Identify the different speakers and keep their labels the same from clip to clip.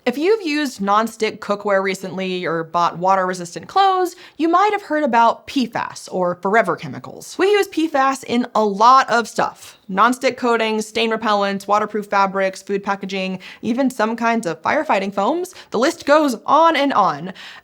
Speaker 1: If you've used nonstick cookware recently or bought water-resistant clothes, you might have heard about PFAS, or forever chemicals. We use PFAS in a lot of stuff. Nonstick coatings, stain repellents, waterproof fabrics, food packaging, even some kinds of firefighting foams. The list goes on.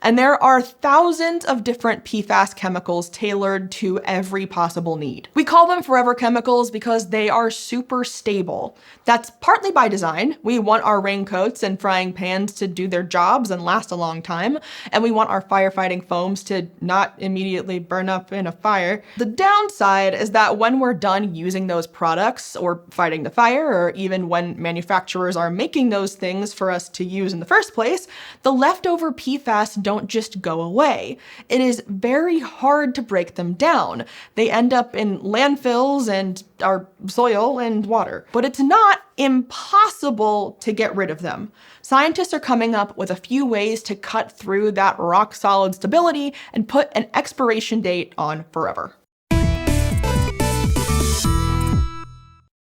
Speaker 1: And there are thousands of different PFAS chemicals tailored to every possible need. We call them forever chemicals because they are super stable. That's partly by design. We want our raincoats and frying pans to do their jobs and last a long time, and we want our firefighting foams to not immediately burn up in a fire. The downside is that when we're done using those products or fighting the fire, or even when manufacturers are making those things for us to use in the first place, the leftover PFAS don't just go away. It is very hard to break them down. They end up in landfills and our soil and water. But it's not impossible to get rid of them. Scientists are coming up with a few ways to cut through that rock-solid stability and put an expiration date on forever.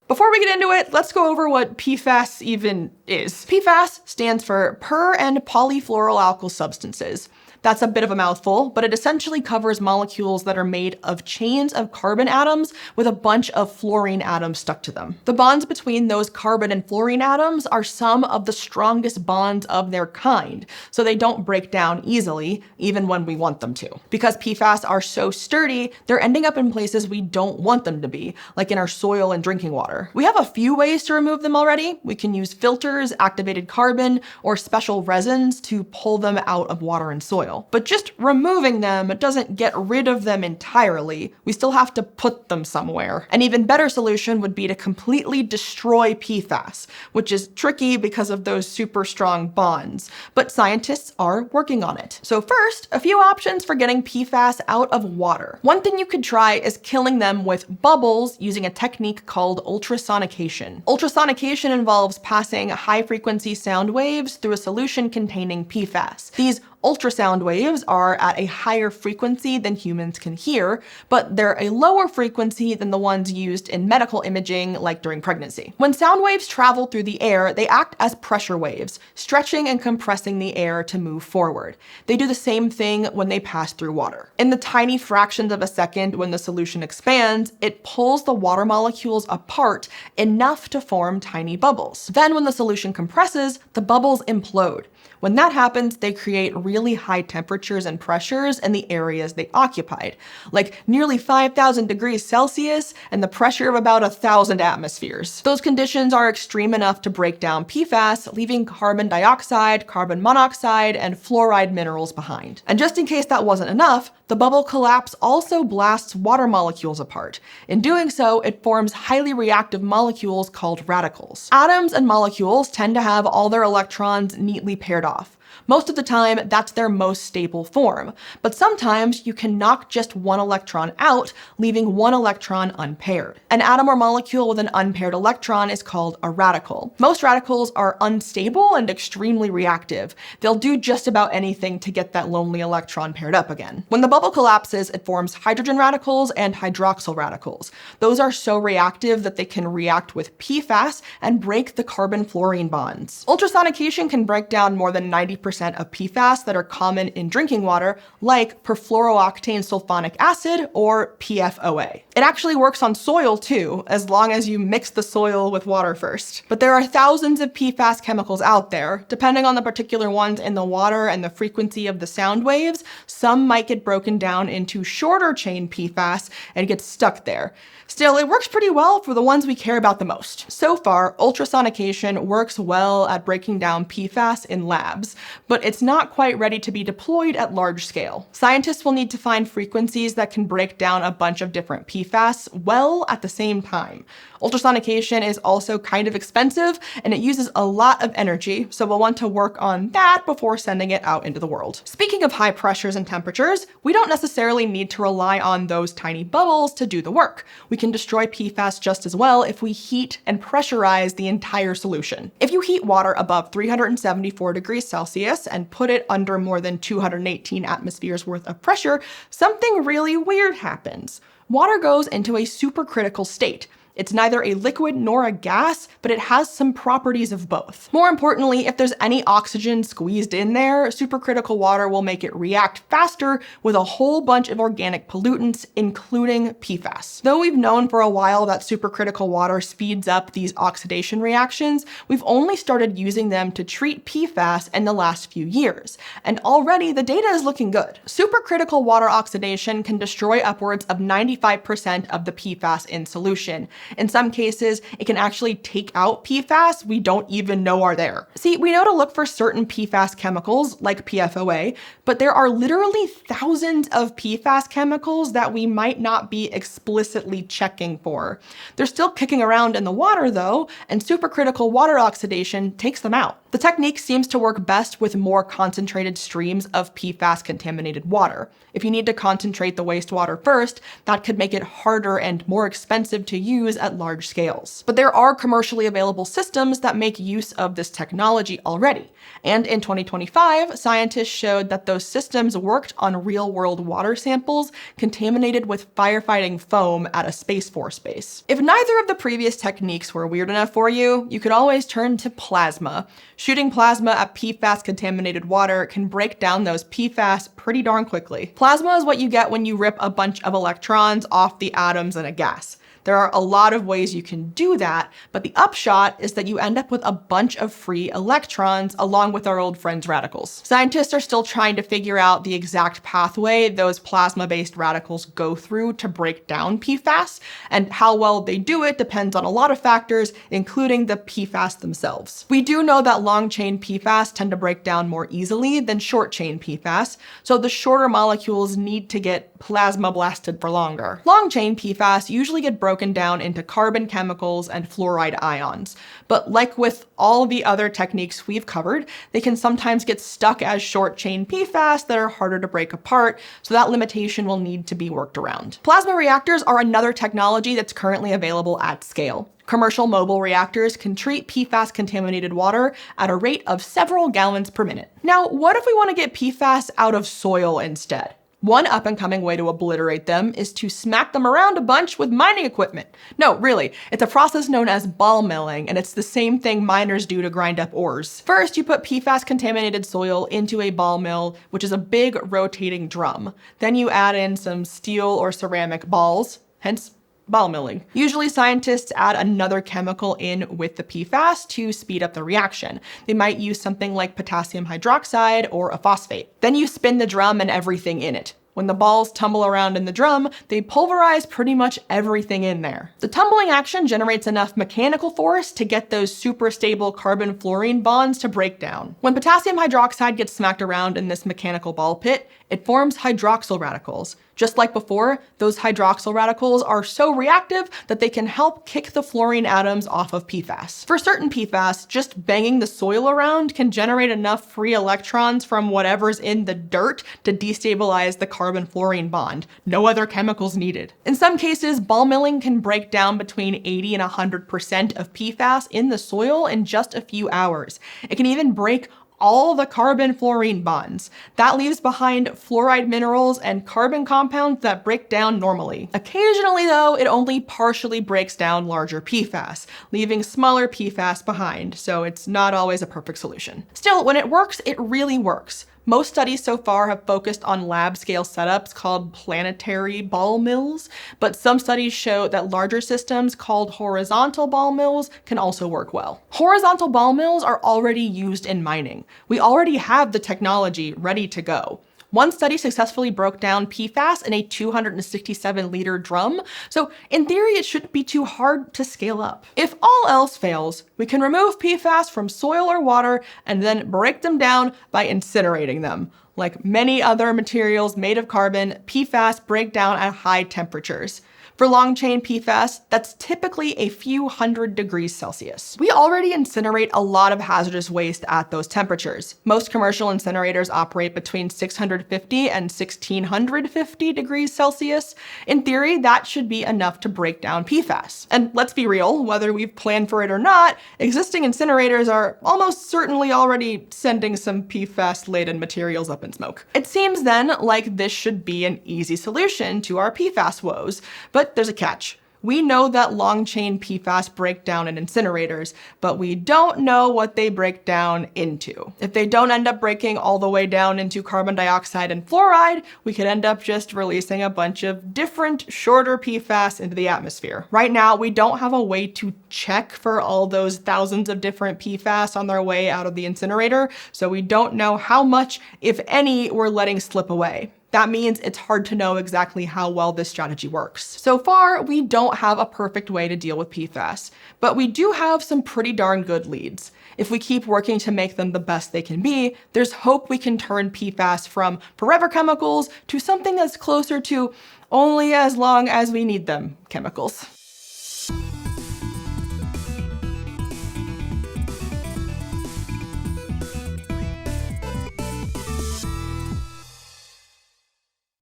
Speaker 1: Before we get into it, let's go over what PFAS even is. PFAS stands for per- and polyfluoroalkyl substances. That's a bit of a mouthful, but it essentially covers molecules that are made of chains of carbon atoms with a bunch of fluorine atoms stuck to them. The bonds between those carbon and fluorine atoms are some of the strongest bonds of their kind, so they don't break down easily, even when we want them to. Because PFAS are so sturdy, they're ending up in places we don't want them to be, like in our soil and drinking water. We have a few ways to remove them already. We can use filters, activated carbon, or special resins to pull them out of water and soil. But just removing them doesn't get rid of them entirely. We still have to put them somewhere. An even better solution would be to completely destroy PFAS, which is tricky because of those super strong bonds. But scientists are working on it. So first, a few options for getting PFAS out of water. One thing you could try is killing them with bubbles using a technique called ultrasonication. Ultrasonication involves passing high-frequency sound waves through a solution containing PFAS. These ultrasound waves are at a higher frequency than humans can hear, but they're a lower frequency than the ones used in medical imaging, like during pregnancy. When sound waves travel through the air, they act as pressure waves, stretching and compressing the air to move forward. They do the same thing when they pass through water. In the tiny fractions of a second when the solution expands, it pulls the water molecules apart enough to form tiny bubbles. Then when the solution compresses, the bubbles implode. When that happens, they create really high temperatures and pressures in the areas they occupied, like nearly 5,000 degrees Celsius and the pressure of about 1,000 atmospheres. Those conditions are extreme enough to break down PFAS, leaving carbon dioxide, carbon monoxide, and fluoride minerals behind. And just in case that wasn't enough, the bubble collapse also blasts water molecules apart. In doing so, it forms highly reactive molecules called radicals. Atoms and molecules tend to have all their electrons neatly paired off. Most of the time, that's their most stable form. But sometimes you can knock just one electron out, leaving one electron unpaired. An atom or molecule with an unpaired electron is called a radical. Most radicals are unstable and extremely reactive. They'll do just about anything to get that lonely electron paired up again. When the bubble collapses, it forms hydrogen radicals and hydroxyl radicals. Those are so reactive that they can react with PFAS and break the carbon-fluorine bonds. Ultrasonication can break down more than 90% of PFAS that are common in drinking water, like perfluorooctane sulfonic acid, or PFOA. It actually works on soil too, as long as you mix the soil with water first. But there are thousands of PFAS chemicals out there. Depending on the particular ones in the water and the frequency of the sound waves, some might get broken down into shorter chain PFAS and get stuck there. Still, it works pretty well for the ones we care about the most. So far, ultrasonication works well at breaking down PFAS in labs, but it's not quite ready to be deployed at large scale. Scientists will need to find frequencies that can break down a bunch of different PFAS well at the same time. Ultrasonication is also kind of expensive, and it uses a lot of energy, so we'll want to work on that before sending it out into the world. Speaking of high pressures and temperatures, we don't necessarily need to rely on those tiny bubbles to do the work. We can destroy PFAS just as well if we heat and pressurize the entire solution. If you heat water above 374 degrees Celsius and put it under more than 218 atmospheres worth of pressure, something really weird happens. Water goes into a supercritical state. It's neither a liquid nor a gas, but it has some properties of both. More importantly, if there's any oxygen squeezed in there, supercritical water will make it react faster with a whole bunch of organic pollutants, including PFAS. Though we've known for a while that supercritical water speeds up these oxidation reactions, we've only started using them to treat PFAS in the last few years, and already the data is looking good. Supercritical water oxidation can destroy upwards of 95% of the PFAS in solution. In some cases, it can actually take out PFAS we don't even know are there. See, we know to look for certain PFAS chemicals, like PFOA, but there are literally thousands of PFAS chemicals that we might not be explicitly checking for. They're still kicking around in the water though, and supercritical water oxidation takes them out. The technique seems to work best with more concentrated streams of PFAS-contaminated water. If you need to concentrate the wastewater first, that could make it harder and more expensive to use at large scales. But there are commercially available systems that make use of this technology already. And in 2025, scientists showed that those systems worked on real-world water samples contaminated with firefighting foam at a Space Force base. If neither of the previous techniques were weird enough for you, you could always turn to plasma. Shooting plasma at PFAS-contaminated water can break down those PFAS pretty darn quickly. Plasma is what you get when you rip a bunch of electrons off the atoms in a gas. There are a lot of ways you can do that, but the upshot is that you end up with a bunch of free electrons along with our old friends radicals. Scientists are still trying to figure out the exact pathway those plasma-based radicals go through to break down PFAS, and how well they do it depends on a lot of factors, including the PFAS themselves. We do know that long-chain PFAS tend to break down more easily than short-chain PFAS, so the shorter molecules need to get plasma blasted for longer. Long-chain PFAS usually get broken down into carbon chemicals and fluoride ions. But like with all the other techniques we've covered, they can sometimes get stuck as short-chain PFAS that are harder to break apart, so that limitation will need to be worked around. Plasma reactors are another technology that's currently available at scale. Commercial mobile reactors can treat PFAS-contaminated water at a rate of several gallons per minute. Now, what if we want to get PFAS out of soil instead? One up-and-coming way to obliterate them is to smack them around a bunch with mining equipment. No, really, it's a process known as ball milling, and it's the same thing miners do to grind up ores. First, you put PFAS-contaminated soil into a ball mill, which is a big rotating drum. Then you add in some steel or ceramic balls, hence ball milling. Usually scientists add another chemical in with the PFAS to speed up the reaction. They might use something like potassium hydroxide or a phosphate. Then you spin the drum and everything in it. When the balls tumble around in the drum, they pulverize pretty much everything in there. The tumbling action generates enough mechanical force to get those super stable carbon-fluorine bonds to break down. When potassium hydroxide gets smacked around in this mechanical ball pit, it forms hydroxyl radicals. Just like before, those hydroxyl radicals are so reactive that they can help kick the fluorine atoms off of PFAS. For certain PFAS, just banging the soil around can generate enough free electrons from whatever's in the dirt to destabilize the carbon-fluorine bond. No other chemicals needed. In some cases, ball milling can break down between 80 and 100% of PFAS in the soil in just a few hours. It can even break all the carbon-fluorine bonds. That leaves behind fluoride minerals and carbon compounds that break down normally. Occasionally though, it only partially breaks down larger PFAS, leaving smaller PFAS behind, so it's not always a perfect solution. Still, when it works, it really works. Most studies so far have focused on lab-scale setups called planetary ball mills, but some studies show that larger systems called horizontal ball mills can also work well. Horizontal ball mills are already used in mining. We already have the technology ready to go. One study successfully broke down PFAS in a 267-liter drum, so in theory it shouldn't be too hard to scale up. If all else fails, we can remove PFAS from soil or water and then break them down by incinerating them. Like many other materials made of carbon, PFAS break down at high temperatures. For long-chain PFAS, that's typically a few hundred degrees Celsius. We already incinerate a lot of hazardous waste at those temperatures. Most commercial incinerators operate between 650 and 1650 degrees Celsius. In theory, that should be enough to break down PFAS. And let's be real, whether we've planned for it or not, existing incinerators are almost certainly already sending some PFAS-laden materials up in smoke. It seems then like this should be an easy solution to our PFAS woes, but there's a catch. We know that long-chain PFAS break down in incinerators, but we don't know what they break down into. If they don't end up breaking all the way down into carbon dioxide and fluoride, we could end up just releasing a bunch of different, shorter PFAS into the atmosphere. Right now, we don't have a way to check for all those thousands of different PFAS on their way out of the incinerator, so we don't know how much, if any, we're letting slip away. That means it's hard to know exactly how well this strategy works. So far, we don't have a perfect way to deal with PFAS, but we do have some pretty darn good leads. If we keep working to make them the best they can be, there's hope we can turn PFAS from forever chemicals to something that's closer to only as long as we need them chemicals.